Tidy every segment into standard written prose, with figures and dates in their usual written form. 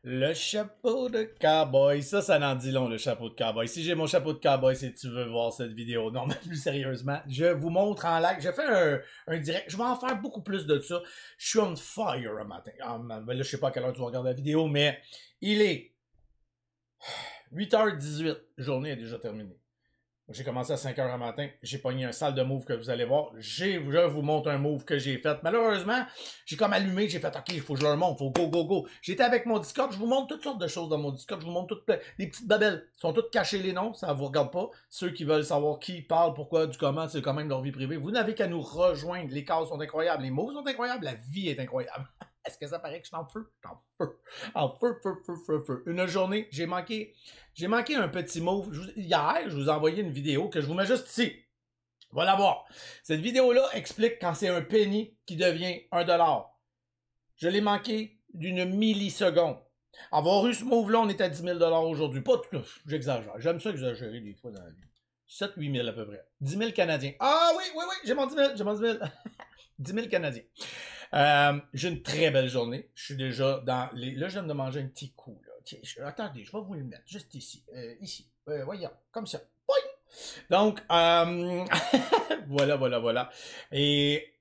Le chapeau de cowboy, ça n'en dit long, le chapeau de cowboy. Si j'ai mon chapeau de cowboy, c'est que tu veux voir cette vidéo. Non, mais plus sérieusement, je vous montre en live. Je fais un direct. Je vais en faire beaucoup plus de ça. Je suis on fire un matin. Ben là, je sais pas à quelle heure tu vas regarder la vidéo, mais il est 8h18. La journée est déjà terminée. J'ai commencé à 5h du matin, j'ai pogné un sale de move que vous allez voir. Je vous montre un move que j'ai fait. Malheureusement, j'ai comme allumé, j'ai fait « Ok, il faut que je leur montre, il faut go, go, go ». J'étais avec mon Discord, je vous montre toutes sortes de choses dans mon Discord. Je vous montre toutes les petites babelles. Ils sont toutes cachées les noms, ça vous regarde pas. Ceux qui veulent savoir qui parle, pourquoi, du comment, c'est quand même leur vie privée. Vous n'avez qu'à nous rejoindre. Les cases sont incroyables, les moves sont incroyables, la vie est incroyable. Est-ce que ça paraît que je suis en feu? Je suis en feu. En feu, feu, feu, feu, feu. Une journée, j'ai manqué un petit move. Hier, je vous ai envoyé une vidéo que je vous mets juste ici. Voilà voir. Cette vidéo-là explique quand c'est un penny qui devient $1. Je l'ai manqué d'une milliseconde. Avoir eu ce move-là, on est à 10 000 aujourd'hui. Pas tout, j'exagère. J'aime ça exagérer des fois dans la vie. 7-8 000 à peu près. 10 000 Canadiens. Ah oui, oui, oui, j'ai mon 10 000, j'ai mon 10 000. 10 000 Canadiens. J'ai une très belle journée. Je suis déjà dans les... Là, je viens de manger un petit coup. Là. Attendez, je vais vous le mettre juste ici. Ici. Voyons, comme ça. Boing! Donc, voilà. Et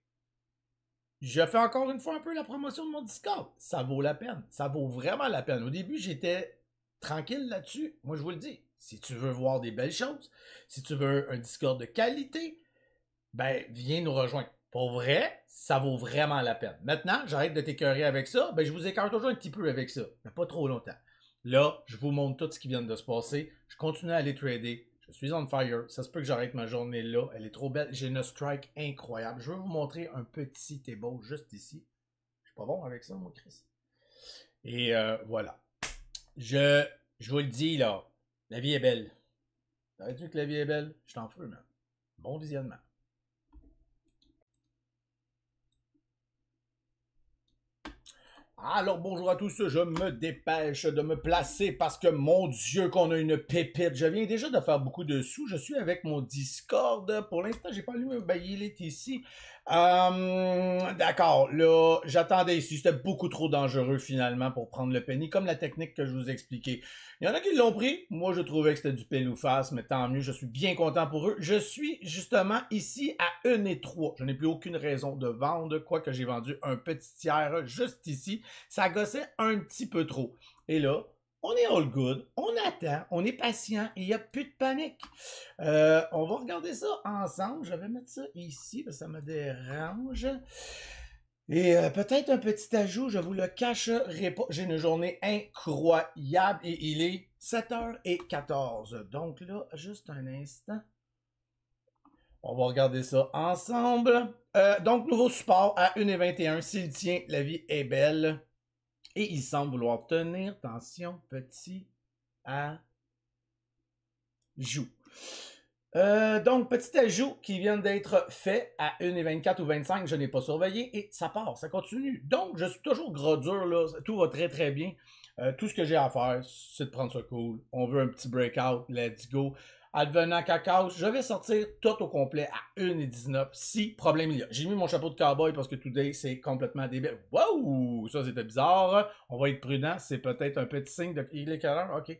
je fais encore une fois un peu la promotion de mon Discord. Ça vaut la peine. Ça vaut vraiment la peine. Au début, j'étais tranquille là-dessus. Moi, je vous le dis. Si tu veux voir des belles choses, si tu veux un Discord de qualité, ben, viens nous rejoindre. Pour vrai, ça vaut vraiment la peine. Maintenant, j'arrête de t'écœurer avec ça. Ben, je vous écœure toujours un petit peu avec ça. Mais pas trop longtemps. Là, je vous montre tout ce qui vient de se passer. Je continue à aller trader. Je suis on fire. Ça se peut que j'arrête ma journée là. Elle est trop belle. J'ai une strike incroyable. Je vais vous montrer un petit table juste ici. Je suis pas bon avec ça, moi, Chris. Et voilà. Je vous le dis, là. La vie est belle. T'as-tu que la vie est belle? Je t'en feu, man. Bon visionnement. Alors bonjour à tous, je me dépêche de me placer parce que mon Dieu qu'on a une pépite. Je viens déjà de faire beaucoup de sous, je suis avec mon Discord. Pour l'instant, j'ai pas allumé, ben il est ici. D'accord, là, j'attendais ici, c'était beaucoup trop dangereux finalement pour prendre le penny, comme la technique que je vous ai expliquée. Il y en a qui l'ont pris, moi je trouvais que c'était du pile ou face, mais tant mieux, je suis bien content pour eux. Je suis justement ici à 1,3. Je n'ai plus aucune raison de vendre, quoique j'ai vendu un petit tiers juste ici. Ça gossait un petit peu trop. Et là, on est all good, on attend, on est patient et il n'y a plus de panique. On va regarder ça ensemble. Je vais mettre ça ici parce que ça me dérange. Et peut-être un petit ajout, je vous le cacherai pas. J'ai une journée incroyable et il est 7h14. Donc là, juste un instant. On va regarder ça ensemble. Donc, nouveau support à 1,21. S'il tient, la vie est belle. Et il semble vouloir tenir, attention, petit ajout. Donc, petit ajout qui vient d'être fait à 1,24 ou 25, je n'ai pas surveillé, et ça part, ça continue. Donc, je suis toujours gros dur, là, tout va très très bien. Tout ce que j'ai à faire, c'est de prendre ça cool. On veut un petit breakout, let's go. Advenant cacao, je vais sortir tout au complet à 1,19 si problème il y a. J'ai mis mon chapeau de cowboy parce que today c'est complètement débile. Wow! Ça c'était bizarre. On va être prudent. C'est peut-être un petit signe de... Il est quelle heure? Ok.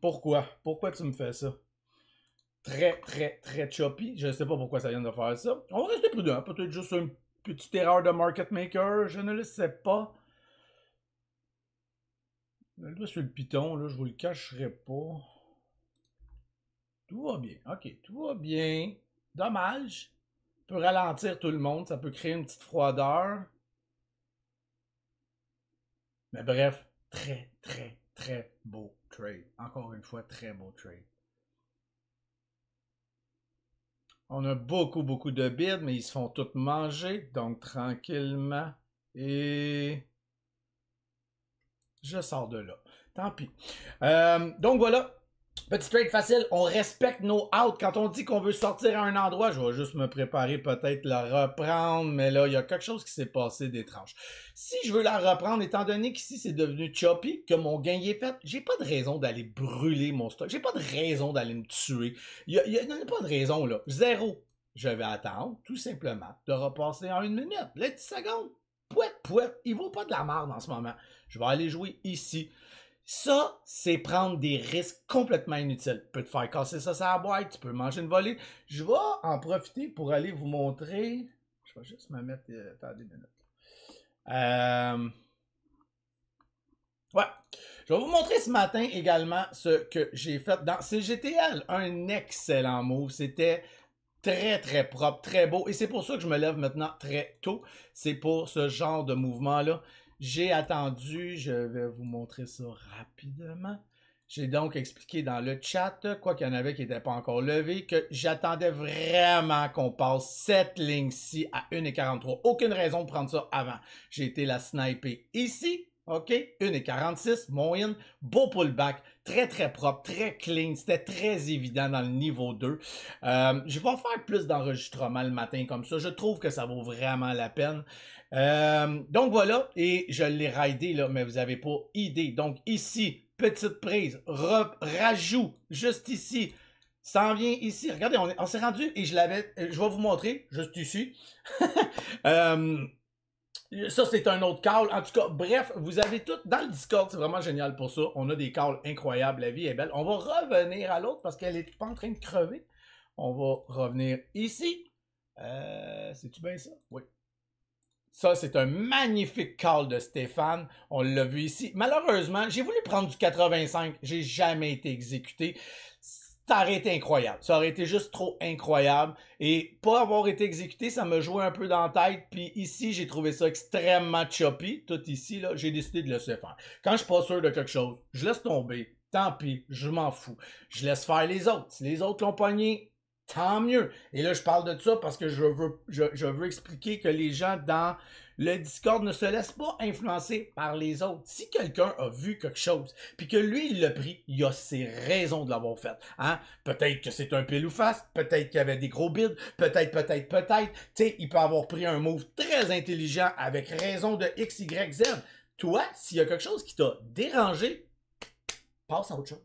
Pourquoi? Pourquoi tu me fais ça? Très, très, très choppy. Je ne sais pas pourquoi ça vient de faire ça. On va rester prudent. Peut-être juste une petite erreur de market maker. Je ne le sais pas. Là, sur le piton, là, je vous le cacherai pas. Tout va bien. OK, tout va bien. Dommage. Ça peut ralentir tout le monde. Ça peut créer une petite froideur. Mais bref, très, très, très beau trade. Encore une fois, très beau trade. On a beaucoup, beaucoup de bids, mais ils se font tous manger. Donc, tranquillement. Et... je sors de là. Tant pis. Donc, voilà. Petit trade facile, on respecte nos outs. Quand on dit qu'on veut sortir à un endroit, je vais juste me préparer peut-être la reprendre, mais là, il y a quelque chose qui s'est passé d'étrange. Si je veux la reprendre, étant donné qu'ici c'est devenu choppy, que mon gain y est fait, j'ai pas de raison d'aller brûler mon stock. J'ai pas de raison d'aller me tuer. Il n'y a pas de raison, là. Zéro. Je vais attendre, tout simplement, de repasser en 1 minute. Là, 10 secondes. pouette, pouette, il vaut pas de la merde en ce moment. Je vais aller jouer ici. Ça, c'est prendre des risques complètement inutiles. Tu peux te faire casser ça sur la boîte, tu peux manger une volée. Je vais en profiter pour aller vous montrer. Je vais juste me mettre... attendez une minute. Ouais. Je vais vous montrer ce matin également ce que j'ai fait dans CGTL. Un excellent move. C'était très, très propre, très beau. Et c'est pour ça que je me lève maintenant très tôt. C'est pour ce genre de mouvement-là. J'ai attendu, je vais vous montrer ça rapidement. J'ai donc expliqué dans le chat, quoi qu'il y en avait qui n'étaient pas encore levés, que j'attendais vraiment qu'on passe cette ligne-ci à 1,43. Aucune raison de prendre ça avant. J'ai été la sniper ici. OK, 1,46, mon in, beau pullback, très très propre, très clean, c'était très évident dans le niveau 2. Je vais faire plus d'enregistrements le matin comme ça, je trouve que ça vaut vraiment la peine. Donc voilà, et je l'ai raidé là, mais vous n'avez pas idée. Donc ici, petite prise, rajout, juste ici, s'en vient ici. Regardez, on s'est rendu et je vais vous montrer, juste ici. Ça, c'est un autre call. En tout cas, bref, vous avez tout dans le Discord. C'est vraiment génial pour ça. On a des calls incroyables. La vie est belle. On va revenir à l'autre parce qu'elle n'est pas en train de crever. On va revenir ici. C'est-tu bien ça? Oui. Ça, c'est un magnifique call de Stéphane. On l'a vu ici. Malheureusement, j'ai voulu prendre du 85. J'ai jamais été exécuté. Ça aurait été incroyable. Ça aurait été juste trop incroyable. Et pas avoir été exécuté, ça me jouait un peu dans la tête. Puis ici, j'ai trouvé ça extrêmement choppy. Tout ici, là, j'ai décidé de laisser faire. Quand je suis pas sûr de quelque chose, je laisse tomber. Tant pis, je m'en fous. Je laisse faire les autres. Si les autres l'ont pogné, tant mieux. Et là, je parle de ça parce que je veux expliquer que les gens dans le Discord ne se laissent pas influencer par les autres. Si quelqu'un a vu quelque chose, puis que lui, il l'a pris, il a ses raisons de l'avoir fait. Hein? Peut-être que c'est un pile ou face, peut-être qu'il y avait des gros bids, peut-être. Tu sais, il peut avoir pris un move très intelligent avec raison de X, Y, Z. Toi, s'il y a quelque chose qui t'a dérangé, passe à autre chose.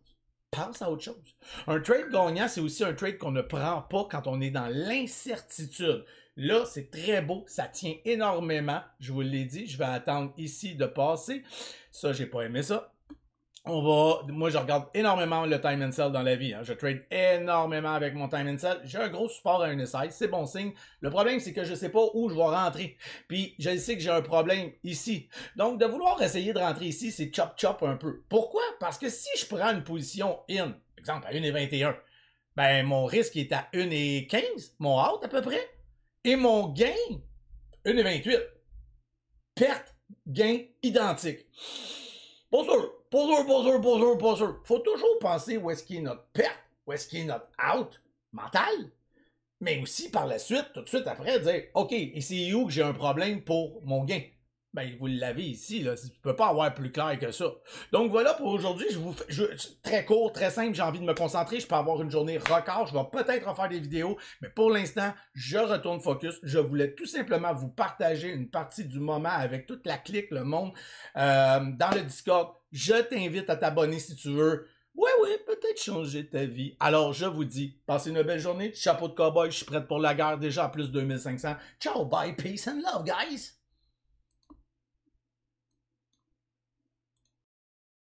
Pense à autre chose. Un trade gagnant, c'est aussi un trade qu'on ne prend pas quand on est dans l'incertitude. Là, c'est très beau, ça tient énormément. Je vous l'ai dit, je vais attendre ici de passer. Ça, j'ai pas aimé ça. Moi, je regarde énormément le time and sell dans la vie. Hein. Je trade énormément avec mon time and sell. J'ai un gros support à un size, c'est bon signe. Le problème, c'est que je sais pas où je vais rentrer. Puis, je sais que j'ai un problème ici. Donc, de vouloir essayer de rentrer ici, c'est chop-chop un peu. Pourquoi? Parce que si je prends une position in, par exemple à 1,21, ben, mon risque est à 1,15, mon out à peu près, et mon gain, 1,28. Perte, gain, identique. Pas sûr. Faut toujours penser où est-ce qu'il est notre perte, où est-ce qu'il est notre out mental, mais aussi par la suite, tout de suite après, dire OK, et c'est où que j'ai un problème pour mon gain? Ben, vous l'avez ici, là. Tu peux pas avoir plus clair que ça. Donc voilà pour aujourd'hui. Très court, très simple. J'ai envie de me concentrer. Je peux avoir une journée record. Je vais peut-être refaire des vidéos. Mais pour l'instant, je retourne focus. Je voulais tout simplement vous partager une partie du moment avec toute la clique, le monde, dans le Discord. Je t'invite à t'abonner si tu veux. Oui, peut-être changer ta vie. Alors, je vous dis, passez une belle journée. Chapeau de cowboy. Je suis prête pour la guerre déjà à plus de 2500. Ciao, bye, peace and love, guys!